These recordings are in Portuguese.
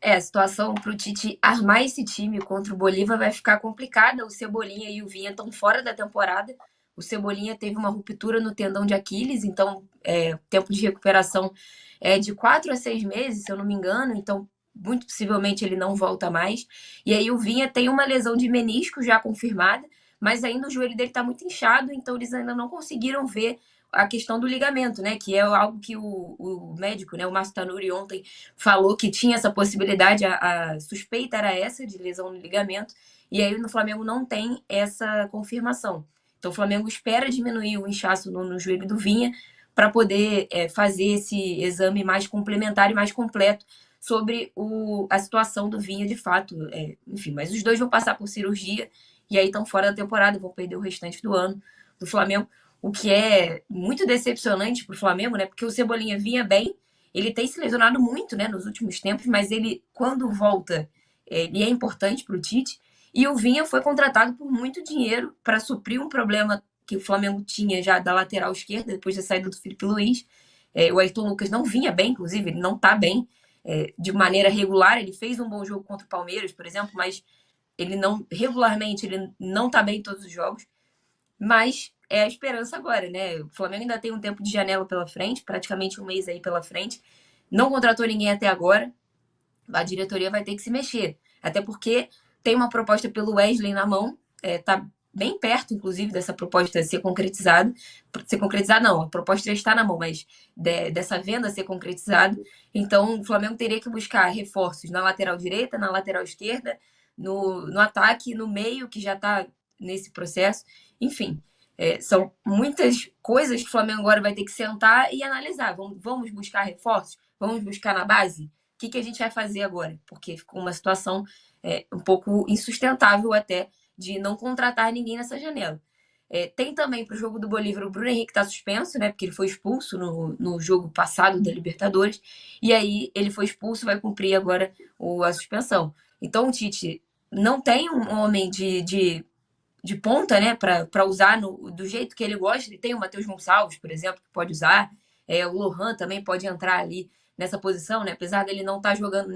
A situação para o Tite armar esse time contra o Bolívar vai ficar complicada. O Cebolinha e o Vinha estão fora da temporada. O Cebolinha teve uma ruptura no tendão de Aquiles, então tempo de recuperação é de 4 a 6 meses, se eu não me engano. Então, muito possivelmente ele não volta mais. E aí o Vinha tem uma lesão de menisco já confirmada, mas ainda o joelho dele está muito inchado, então eles ainda não conseguiram ver a questão do ligamento, né? Que é algo que o médico, né, o Márcio Tanuri, ontem falou que tinha essa possibilidade, a suspeita era essa, de lesão no ligamento, e aí no Flamengo não tem essa confirmação. Então o Flamengo espera diminuir o inchaço no joelho do Vinha para poder fazer esse exame mais complementar e mais completo sobre a situação do Vinha de fato. Enfim, mas os dois vão passar por cirurgia e aí estão fora da temporada, vão perder o restante do ano do Flamengo. O que é muito decepcionante para o Flamengo, né? Porque o Cebolinha vinha bem, ele tem se lesionado muito, né, nos últimos tempos, mas ele, quando volta, ele é importante para o Tite. E o Vinha foi contratado por muito dinheiro para suprir um problema que o Flamengo tinha já da lateral esquerda, depois da saída do Felipe Luiz. O Ayrton Lucas não vinha bem, inclusive, ele não está bem de maneira regular. Ele fez um bom jogo contra o Palmeiras, por exemplo, mas ele não, regularmente, ele não está bem em todos os jogos. Mas é a esperança agora, né? O Flamengo ainda tem um tempo de janela pela frente, praticamente um mês aí pela frente. Não contratou ninguém até agora. A diretoria vai ter que se mexer. Até porque tem uma proposta pelo Wesley na mão. Tá bem perto, inclusive, dessa proposta ser concretizada. Ser concretizada, não. A proposta já está na mão, mas dessa venda ser concretizada. Então, o Flamengo teria que buscar reforços na lateral direita, na lateral esquerda, no ataque, no meio, que já está nesse processo. Enfim, são muitas coisas que o Flamengo agora vai ter que sentar e analisar. Vamos buscar reforços? Vamos buscar na base? O que a gente vai fazer agora? Porque ficou uma situação um pouco insustentável até de não contratar ninguém nessa janela. Tem também para o jogo do Bolívar o Bruno Henrique está suspenso, né? Porque ele foi expulso no jogo passado da Libertadores. E aí ele foi expulso, vai cumprir agora a suspensão. Então o Tite não tem um homem de ponta, né, para usar do jeito que ele gosta. Ele tem o Matheus Gonçalves, por exemplo, que pode usar. O Lohan também pode entrar ali nessa posição, né? Apesar dele não estar jogando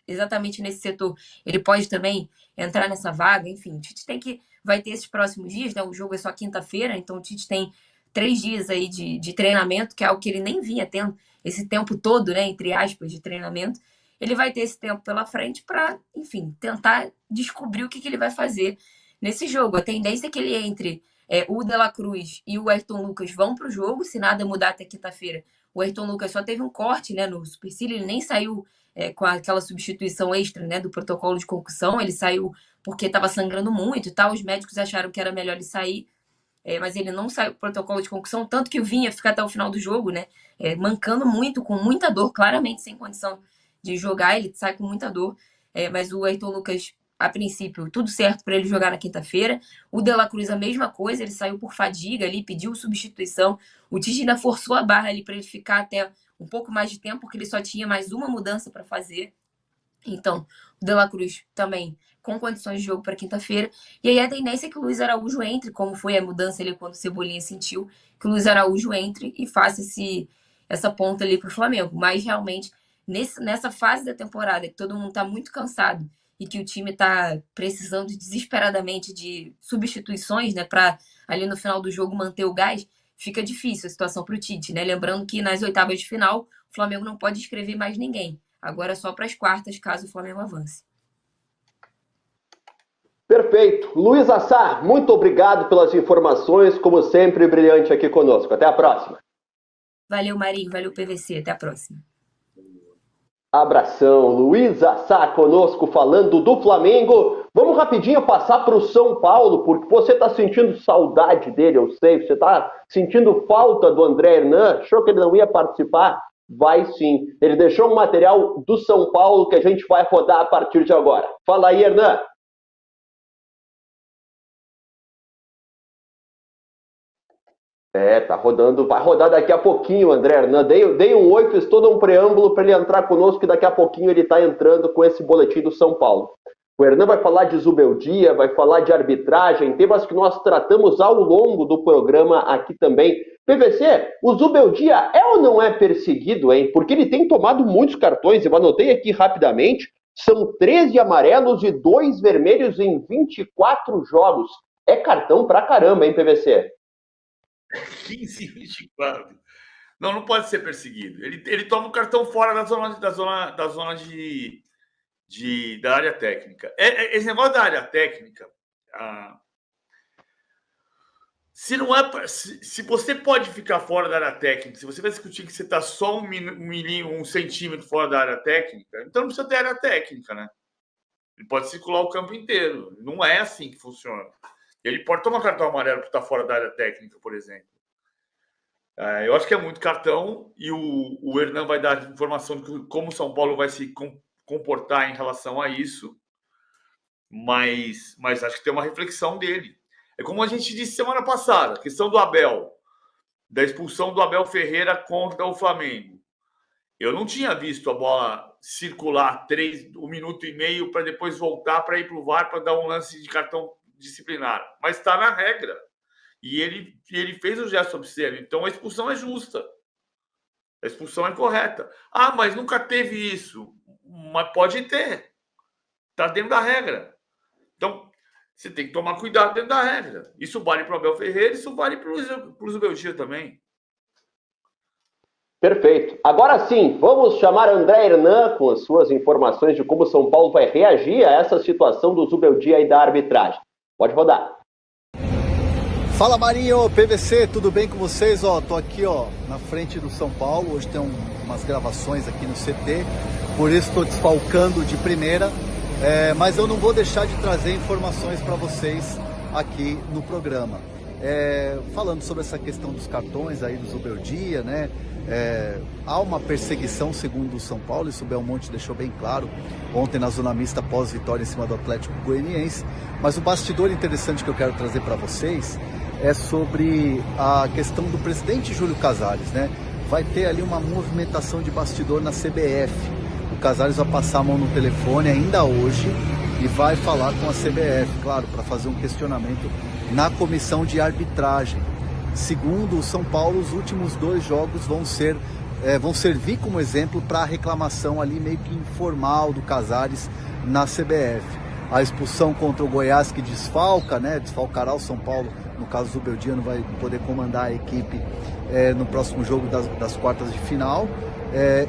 exatamente nesse setor, ele pode também entrar nessa vaga. Enfim, o Tite vai ter esses próximos dias, né? O jogo é só quinta-feira, então o Tite tem 3 dias aí de treinamento, que é algo que ele nem vinha tendo esse tempo todo, né, entre aspas, de treinamento. Ele vai ter esse tempo pela frente para, enfim, tentar descobrir o que ele vai fazer nesse jogo. A tendência é que ele entre o De La Cruz e o Ayrton Lucas vão para o jogo, se nada mudar até quinta-feira. O Ayrton Lucas só teve um corte, né, no supercílio, ele nem saiu com aquela substituição extra, né, do protocolo de concussão. Ele saiu porque estava sangrando muito e tal. Os médicos acharam que era melhor ele sair, mas ele não saiu do protocolo de concussão, tanto que o Vinha fica até o final do jogo, né, mancando muito, com muita dor, claramente sem condição de jogar, ele sai com muita dor. Mas o Ayrton Lucas, a princípio, tudo certo para ele jogar na quinta-feira. O De La Cruz, a mesma coisa, ele saiu por fadiga ali, pediu substituição. O Tite ainda forçou a barra ali para ele ficar até um pouco mais de tempo, porque ele só tinha mais uma mudança para fazer. Então, o De La Cruz também com condições de jogo para quinta-feira. E aí a tendência é que o Luiz Araújo entre, como foi a mudança ali quando o Cebolinha sentiu, que o Luiz Araújo entre e faça essa ponta ali para o Flamengo. Mas realmente, nessa fase da temporada, que todo mundo está muito cansado e que o time está precisando desesperadamente de substituições, né, para ali no final do jogo manter o gás, fica difícil a situação para o Tite, né? Lembrando que nas oitavas de final, o Flamengo não pode inscrever mais ninguém. Agora é só para as quartas, caso o Flamengo avance. Perfeito. Luiz Assar, muito obrigado pelas informações, como sempre, brilhante aqui conosco. Até a próxima. Valeu, Marinho. Valeu, PVC. Até a próxima. Abração. Luiz Assar conosco falando do Flamengo. Vamos rapidinho passar para o São Paulo, porque você está sentindo saudade dele, eu sei. Você está sentindo falta do André Hernan. Achou que ele não ia participar? Vai sim. Ele deixou um material do São Paulo que a gente vai rodar a partir de agora. Fala aí, Hernan. Tá rodando, vai rodar daqui a pouquinho, André Hernan. Dei um oi, fiz todo um preâmbulo para ele entrar conosco, e daqui a pouquinho ele está entrando com esse boletim do São Paulo. O Hernan vai falar de Zubeldia, vai falar de arbitragem, temas que nós tratamos ao longo do programa aqui também. PVC, o Zubeldia é ou não é perseguido, hein? Porque ele tem tomado muitos cartões, eu anotei aqui rapidamente, São 13 amarelos e 2 vermelhos em 24 jogos. É cartão pra caramba, hein, PVC? 15 e 24. Não pode ser perseguido. Ele toma o cartão fora da zona da área técnica. Esse negócio da área técnica, se você pode ficar fora da área técnica, se você vai discutir que você está só um centímetro fora da área técnica, então não precisa ter área técnica, né? Ele pode circular o campo inteiro. Não é assim que funciona. Ele pode tomar cartão amarelo por estar fora da área técnica, por exemplo. Eu acho que é muito cartão e o Hernan vai dar informação de como o São Paulo vai se comportar em relação a isso, mas acho que tem uma reflexão dele. É como a gente disse semana passada, a questão do Abel, da expulsão do Abel Ferreira contra o Flamengo. Eu não tinha visto a bola circular 1 minuto e meio para depois voltar para ir para o VAR para dar um lance de cartão disciplinar, mas está na regra. E ele fez o gesto obsceno. Então, a expulsão é justa. A expulsão é correta. Mas nunca teve isso. Mas pode ter. Está dentro da regra. Então, você tem que tomar cuidado dentro da regra. Isso vale para o Abel Ferreira, isso vale para o Zubeldia também. Perfeito. Agora sim, vamos chamar André Hernan com as suas informações de como o São Paulo vai reagir a essa situação do Zubeldia e da arbitragem. Pode rodar. Fala Marinho, PVC, tudo bem com vocês? Tô aqui na frente do São Paulo, hoje tem umas gravações aqui no CT, por isso estou desfalcando de primeira, mas eu não vou deixar de trazer informações para vocês aqui no programa. Falando sobre essa questão dos cartões aí do Zubeldia, né? Há uma perseguição segundo o São Paulo, isso o Belmonte deixou bem claro ontem na zona mista pós-vitória em cima do Atlético Goianiense, mas o bastidor interessante que eu quero trazer para vocês é sobre a questão do presidente Júlio Casares, né? Vai ter ali uma movimentação de bastidor na CBF. O Casares vai passar a mão no telefone ainda hoje e vai falar com a CBF, claro, para fazer um questionamento na comissão de arbitragem. Segundo o São Paulo, os últimos 2 jogos vão servir como exemplo para a reclamação ali meio que informal do Casares na CBF. A expulsão contra o Goiás que desfalca, né? Desfalcará o São Paulo. No caso, o Zubeldia não vai poder comandar a equipe no próximo jogo das quartas de final.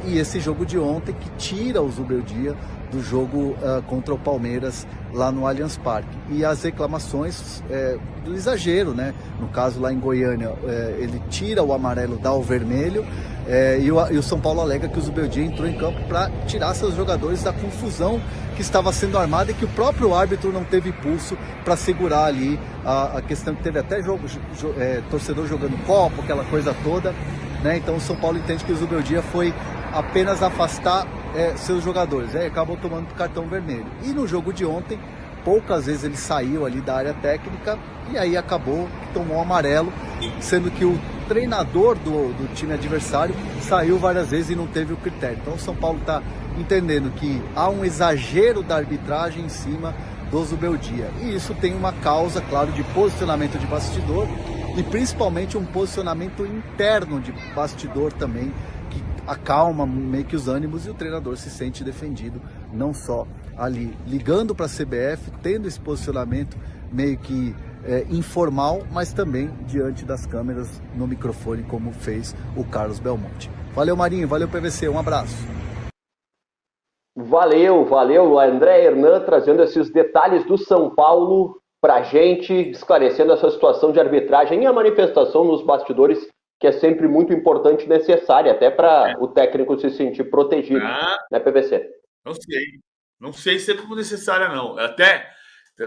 E esse jogo de ontem que tira o Zubeldia do jogo contra o Palmeiras lá no Allianz Parque. E as reclamações do exagero, né? No caso lá em Goiânia, ele tira o amarelo, dá o vermelho, e o São Paulo alega que o Zubeldia entrou em campo para tirar seus jogadores da confusão que estava sendo armada e que o próprio árbitro não teve pulso para segurar ali a questão que teve até torcedor jogando copo, aquela coisa toda, né? Então o São Paulo entende que o Zubeldia foi apenas afastar seus jogadores, acabou tomando cartão vermelho. E no jogo de ontem, poucas vezes ele saiu ali da área técnica e aí acabou que tomou um amarelo, sendo que o treinador do time adversário saiu várias vezes e não teve o critério. Então o São Paulo está entendendo que há um exagero da arbitragem em cima do Zubeldia. E isso tem uma causa, claro, de posicionamento de bastidor e principalmente um posicionamento interno de bastidor também, que acalma meio que os ânimos e o treinador se sente defendido, não só ali ligando para a CBF, tendo esse posicionamento meio que informal, mas também diante das câmeras no microfone, como fez o Carlos Belmonte. Valeu Marinho, valeu PVC, um abraço. Valeu, André Hernan trazendo esses detalhes do São Paulo pra gente, esclarecendo essa situação de arbitragem e a manifestação nos bastidores, que é sempre muito importante e necessária, até para o técnico se sentir protegido, né, PVC? Não sei se é como necessária, não. Até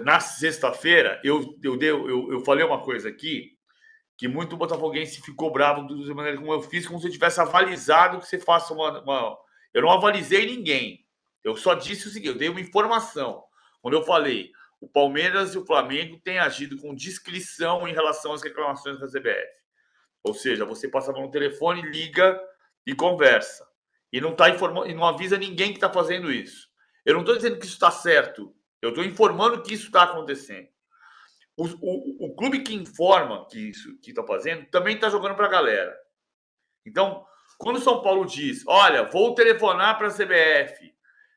na sexta-feira, eu falei uma coisa aqui, que muito botafoguense ficou bravo da maneira como eu fiz, como se eu tivesse avalizado que você faça uma... Eu não avalizei ninguém. Eu só disse o seguinte, eu dei uma informação. Quando eu falei, o Palmeiras e o Flamengo têm agido com discrição em relação às reclamações da CBF. Ou seja, você passa a mão no telefone, liga e conversa. E não tá informando, e não avisa ninguém que está fazendo isso. Eu não estou dizendo que isso está certo. Eu estou informando que isso está acontecendo. O clube que informa que isso que está fazendo também está jogando para a galera. Então, quando o São Paulo diz, olha, vou telefonar para a CBF,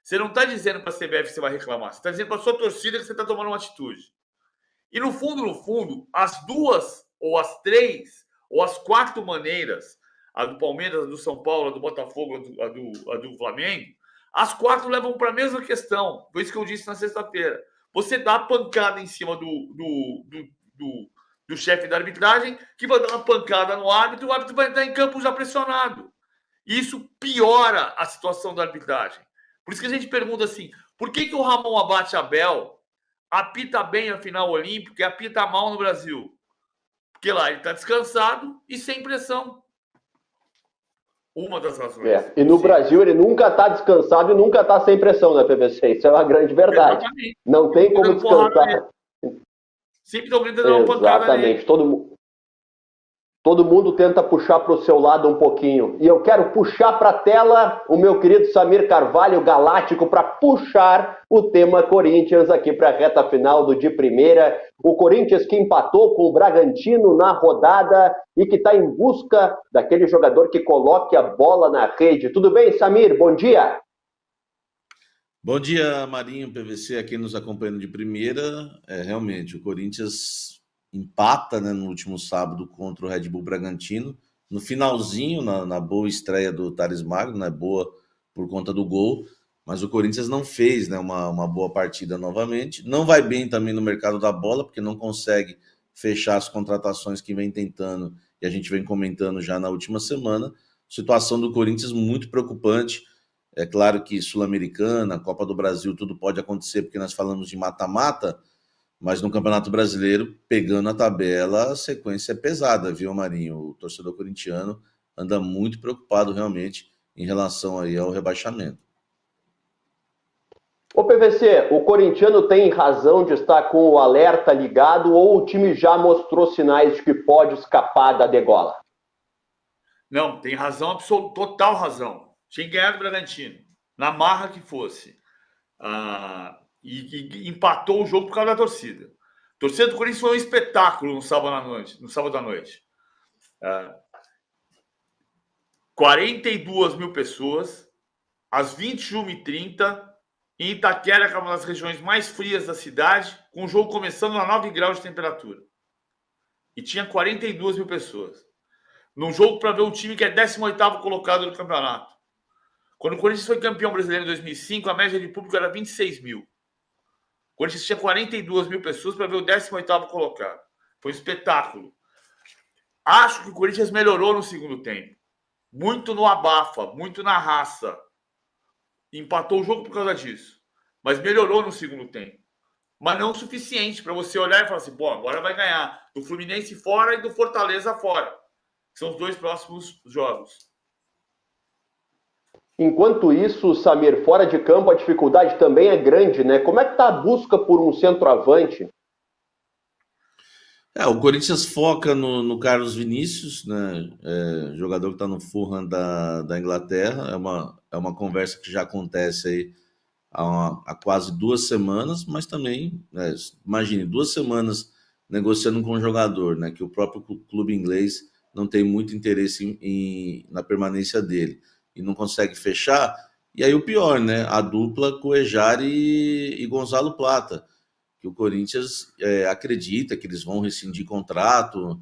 Você não está dizendo para a CBF que você vai reclamar. Você está dizendo para a sua torcida que você está tomando uma atitude. E no fundo, as 2, ou as 3, ou as 4 maneiras, a do Palmeiras, a do São Paulo, a do Botafogo, a do Flamengo, as 4 levam para a mesma questão. Foi isso que eu disse na sexta-feira. Você dá pancada em cima do chefe da arbitragem, que vai dar uma pancada no árbitro, e o árbitro vai entrar em campo já pressionado. E isso piora a situação da arbitragem. Por isso que a gente pergunta assim, por que o Ramon Abate Abel apita bem a final olímpica e apita mal no Brasil? Porque lá ele está descansado e sem pressão. Uma das razões. E no Brasil ele nunca está descansado e nunca está sem pressão na PVC. Isso é uma grande verdade. Exatamente. Não tem como descansar. Sempre estão gritando uma pancada nele. Exatamente. Todo mundo tenta puxar para o seu lado um pouquinho. E eu quero puxar para a tela o meu querido Samir Carvalho, galáctico, para puxar o tema Corinthians aqui para a reta final do de primeira. O Corinthians que empatou com o Bragantino na rodada e que está em busca daquele jogador que coloque a bola na rede. Tudo bem, Samir? Bom dia. Bom dia, Marinho, PVC, aqui nos acompanhando de primeira. Realmente, o Corinthians empata, né, no último sábado contra o Red Bull Bragantino, no finalzinho, na boa estreia do Thales Magno, né, boa por conta do gol, mas o Corinthians não fez, né, uma boa partida novamente, não vai bem também no mercado da bola, porque não consegue fechar as contratações que vem tentando, e a gente vem comentando já na última semana. Situação do Corinthians muito preocupante. É claro que Sul-Americana, Copa do Brasil, tudo pode acontecer, porque nós falamos de mata-mata, mas no Campeonato Brasileiro, pegando a tabela, a sequência é pesada, viu, Marinho? O torcedor corintiano anda muito preocupado realmente em relação aí ao rebaixamento. Ô PVC, o corintiano tem razão de estar com o alerta ligado ou o time já mostrou sinais de que pode escapar da degola? Não, tem razão absoluta, total razão. Tinha ganhado o Bragantino, na marra que fosse. E empatou o jogo por causa da torcida. A torcida do Corinthians foi um espetáculo no sábado à noite. 42 mil pessoas, às 21h30, em Itaquera, que é uma das regiões mais frias da cidade, com o jogo começando a 9 graus de temperatura. E tinha 42 mil pessoas. Num jogo para ver o time que é 18º colocado no campeonato. Quando o Corinthians foi campeão brasileiro em 2005, a média de público era 26 mil. O Corinthians tinha 42 mil pessoas para ver o 18º colocado. Foi um espetáculo. Acho que o Corinthians melhorou no segundo tempo. Muito no abafa, muito na raça. Empatou o jogo por causa disso. Mas melhorou no segundo tempo. Mas não o suficiente para você olhar e falar assim, pô, agora vai ganhar do Fluminense fora e do Fortaleza fora. São os 2 próximos jogos. Enquanto isso, Samir, fora de campo a dificuldade também é grande, né? Como é que está a busca por um centroavante? O Corinthians foca no Carlos Vinícius, né? Jogador que está no Fulham da Inglaterra. É uma conversa que já acontece aí há quase 2 semanas, mas também, né, imagine, 2 semanas negociando com um jogador, né? Que o próprio clube inglês não tem muito interesse na permanência dele e não consegue fechar. E aí o pior, né? A dupla Cuéllar e Gonzalo Plata, que o Corinthians acredita que eles vão rescindir contrato.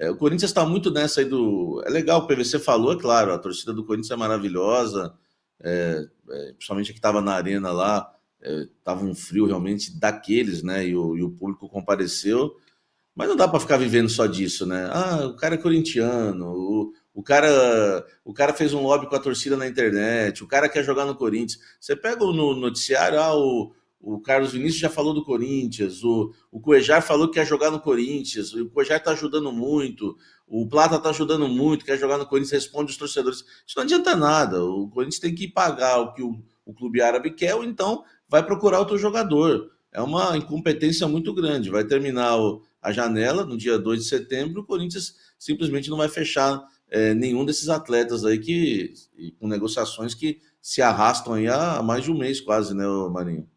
O Corinthians está muito nessa aí do... É legal, o PVC falou, é claro, a torcida do Corinthians é maravilhosa, principalmente a que estava na arena lá, estava um frio realmente daqueles, né? E o público compareceu. Mas não dá para ficar vivendo só disso, né? O cara é corintiano, o cara fez um lobby com a torcida na internet, o cara quer jogar no Corinthians. Você pega no noticiário, o Carlos Vinícius já falou do Corinthians, o Cuéllar falou que quer jogar no Corinthians, o Cuéllar tá ajudando muito, o Plata tá ajudando muito, quer jogar no Corinthians, responde os torcedores. Isso não adianta nada, o Corinthians tem que pagar o que o clube árabe quer, ou então vai procurar outro jogador. É uma incompetência muito grande. Vai terminar a janela no dia 2 de setembro, o Corinthians simplesmente não vai fechar nenhum desses atletas aí com negociações que se arrastam aí há mais de um mês quase, né, Marinho?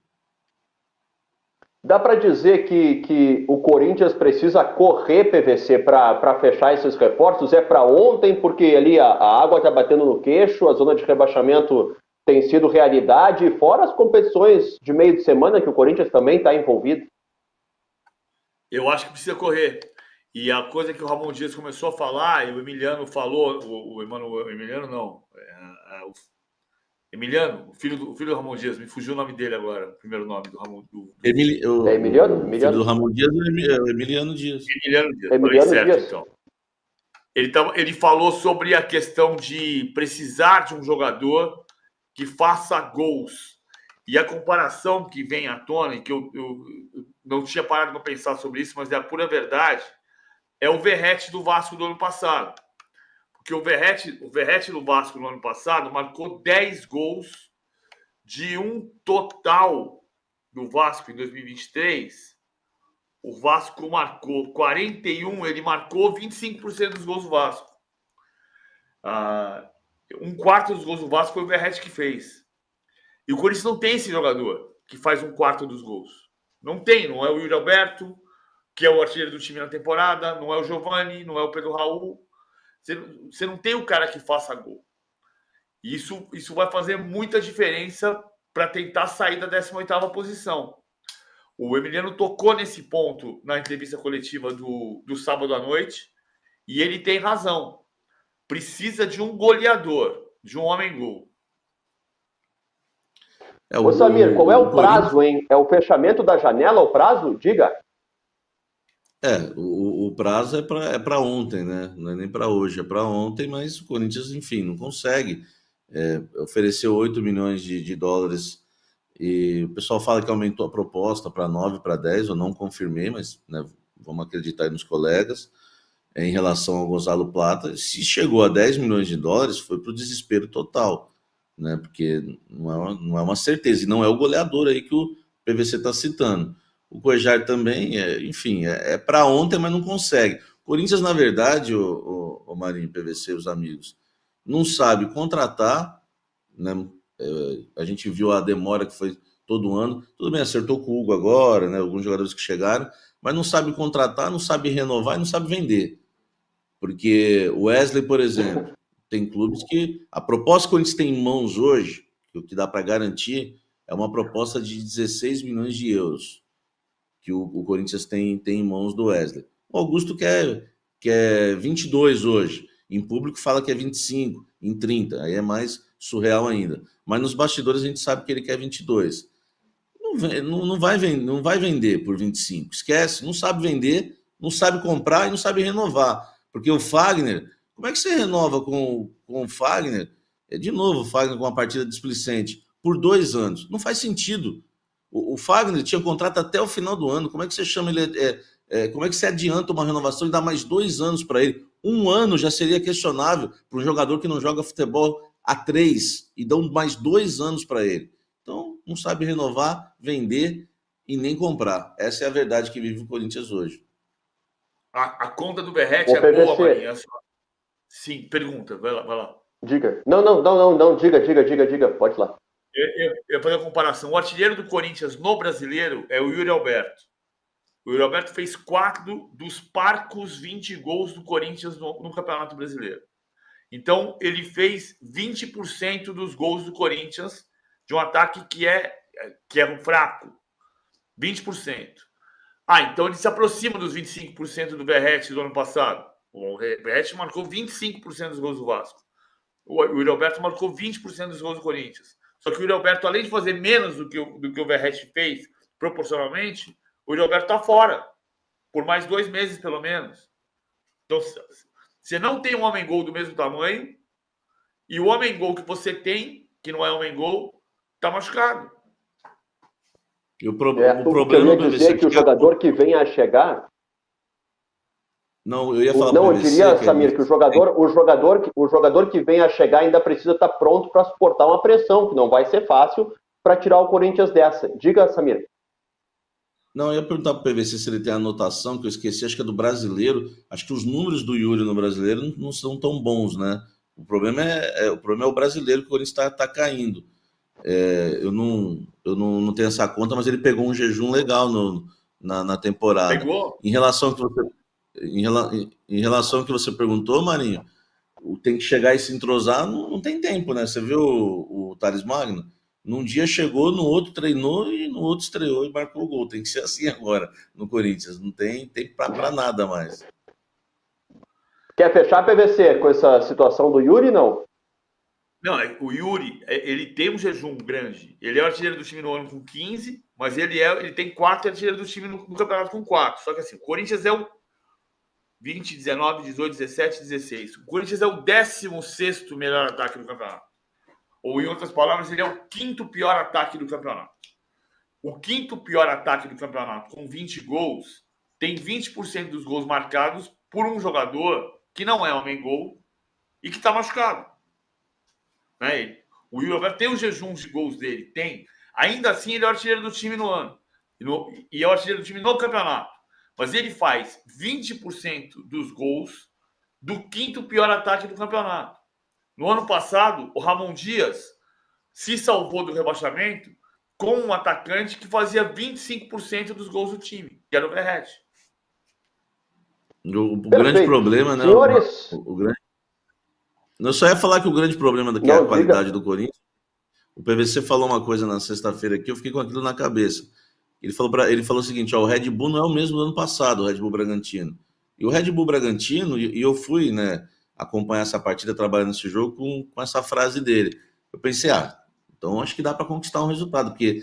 Dá para dizer que o Corinthians precisa correr, PVC, para fechar esses reforços? É para ontem, porque ali a água está batendo no queixo, a zona de rebaixamento tem sido realidade, fora as competições de meio de semana que o Corinthians também está envolvido. Eu acho que precisa correr. E a coisa que o Ramon Dias começou a falar, e o Emiliano falou, Emiliano não, o Emiliano, o filho do Ramon Dias, me fugiu o nome dele agora, o primeiro nome do Ramon. É Emiliano? O filho do Ramon Dias é o Emiliano Dias. Falei certo, então. Ele falou sobre a questão de precisar de um jogador que faça gols. E a comparação que vem à tona, e que eu não tinha parado para pensar sobre isso, mas é a pura verdade, é o Verratti do Vasco do ano passado. Porque o Verratti do Vasco no ano passado marcou 10 gols de um total do Vasco em 2023. O Vasco marcou 41, ele marcou 25% dos gols do Vasco. Um quarto dos gols do Vasco foi o Verratti que fez. E o Corinthians não tem esse jogador que faz um quarto dos gols. Não tem, não é o Yuri Alberto, que é o artilheiro do time na temporada, não é o Giovani, não é o Pedro Raul. Você não tem o cara que faça gol. E isso vai fazer muita diferença para tentar sair da 18ª posição. O Emiliano tocou nesse ponto na entrevista coletiva do sábado à noite, e ele tem razão. Precisa de um goleador, de um homem-gol. Ô Samir, qual é o prazo, hein? É o fechamento da janela, o prazo? Diga. O prazo é para ontem, né? Não é nem para hoje, é para ontem, mas o Corinthians, enfim, não consegue. Ofereceu 8 milhões de dólares e o pessoal fala que aumentou a proposta para 9, para 10, eu não confirmei, mas né, vamos acreditar aí nos colegas. Em relação ao Gonzalo Plata, se chegou a 10 milhões de dólares, foi para o desespero total, né? Porque não é uma certeza, e não é o goleador aí que o PVC está citando. O Cuéllar também, enfim, é para ontem, mas não consegue. Corinthians, na verdade, o Marinho, PVC, os amigos, não sabe contratar, né? A gente viu a demora que foi todo ano. Tudo bem, acertou com o Hugo agora, né? Alguns jogadores que chegaram, mas não sabe contratar, não sabe renovar e não sabe vender. Porque o Wesley, por exemplo, tem clubes que a proposta que o Corinthians tem em mãos hoje, que o que dá para garantir, é uma proposta de 16 milhões de euros que o Corinthians tem em mãos do Wesley. O Augusto quer 22 hoje, em público fala que é 25, em 30, aí é mais surreal ainda. Mas nos bastidores a gente sabe que ele quer 22. Não vai vender por 25, esquece, não sabe vender, não sabe comprar e não sabe renovar. Porque o Fagner, como é que você renova com o Fagner? De novo, o Fagner com uma partida displicente por 2 anos. Não faz sentido. O Fagner tinha contrato até o final do ano. Como é que você chama ele? Como é que você adianta uma renovação e dá mais 2 anos para ele? 1 ano já seria questionável para um jogador que não joga futebol há 3 e dão mais 2 anos para ele. Então, não sabe renovar, vender e nem comprar. Essa é a verdade que vive o Corinthians hoje. A conta do Verratti é boa, Marinho. Sim, pergunta. Vai lá. Diga. Não. Diga. Pode ir lá. Eu vou fazer a comparação. O artilheiro do Corinthians no brasileiro é o Yuri Alberto. O Yuri Alberto fez 4 dos parcos 20 gols do Corinthians no Campeonato Brasileiro. Então, ele fez 20% dos gols do Corinthians de um ataque que é um fraco. 20%. Então ele se aproxima dos 25% do Verratti do ano passado. O Verratti marcou 25% dos gols do Vasco. O Yuri Alberto marcou 20% dos gols do Corinthians. Só que o Yuri Alberto, além de fazer menos do que o Verratti fez, proporcionalmente, o Yuri Alberto está fora. Por mais 2 meses, pelo menos. Então, você não tem um homem-gol do mesmo tamanho, e o homem-gol que você tem, que não é homem-gol, está machucado. E o problema que eu ia dizer que o jogador que vem a chegar... Não, eu ia falar... Não, eu diria, Samir, que o jogador que vem a chegar ainda precisa estar pronto para suportar uma pressão, que não vai ser fácil para tirar o Corinthians dessa. Diga, Samir. Não, eu ia perguntar para o PVC se ele tem a anotação, que eu esqueci, acho que é do brasileiro. Acho que os números do Yuri no brasileiro não são tão bons, né? O problema é o brasileiro, que o Corinthians está caindo. Eu não tenho essa conta, mas ele pegou um jejum legal na temporada. Pegou? Em relação ao que você perguntou, Marinho, tem que chegar e se entrosar, não tem tempo, né? Você viu o Thales Magno? Num dia chegou, no outro treinou e no outro estreou e marcou o gol. Tem que ser assim agora no Corinthians. Não tem tempo para nada mais. Quer fechar, PVC, com essa situação do Yuri, não? Não, o Yuri, ele tem um jejum grande. Ele é o artilheiro do time no ano com 15, mas ele tem quarto artilheiro do time no campeonato com 4. Só que assim, o Corinthians é o 20, 19, 18, 17, 16. O Corinthians é o 16º melhor ataque do campeonato. Ou, em outras palavras, ele é o 5º pior ataque do campeonato. O 5º pior ataque do campeonato, com 20 gols, tem 20% dos gols marcados por um jogador que não é homem-gol e que está machucado. Né? O Yuri tem os jejuns de gols dele, tem. Ainda assim, ele é o artilheiro do time no ano. E é o artilheiro do time no campeonato. Mas ele faz 20% dos gols do 5º pior ataque do campeonato. No ano passado, o Ramon Dias se salvou do rebaixamento com um atacante que fazia 25% dos gols do time, que era o Verratti. O grande problema, né? Senhores... Eu só ia falar que o grande problema daqui é a qualidade do Corinthians. O PVC falou uma coisa na sexta-feira aqui, eu fiquei com aquilo na cabeça. Ele falou o seguinte, ó, o Red Bull não é o mesmo do ano passado, o Red Bull Bragantino. E o Red Bull Bragantino, e eu fui, né, acompanhar essa partida, trabalhando nesse jogo com essa frase dele. Eu pensei, então acho que dá para conquistar um resultado, porque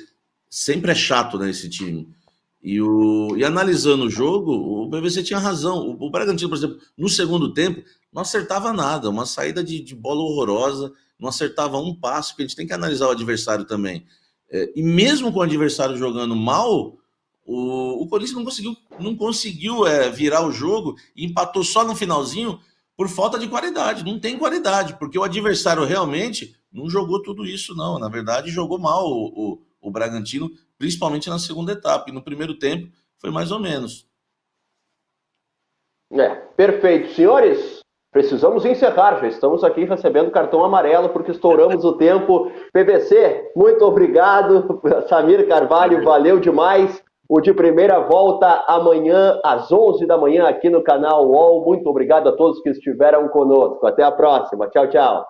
sempre é chato, né, esse time. E analisando o jogo, o PVC tinha razão. O Bragantino, por exemplo, no segundo tempo, não acertava nada, uma saída de bola horrorosa, não acertava um passo, porque a gente tem que analisar o adversário também. E mesmo com o adversário jogando mal, o Corinthians não conseguiu virar o jogo e empatou só no finalzinho por falta de qualidade. Não tem qualidade, porque o adversário realmente não jogou tudo isso, não. Na verdade, jogou mal o Bragantino, principalmente na segunda etapa. E no primeiro tempo foi mais ou menos. Perfeito. Senhores, precisamos encerrar. Já estamos aqui recebendo cartão amarelo porque estouramos o tempo. PVC, muito obrigado. Samir Carvalho, valeu demais. O De Primeira volta amanhã às 11 da manhã aqui no canal UOL. Muito obrigado a todos que estiveram conosco. Até a próxima. Tchau, tchau.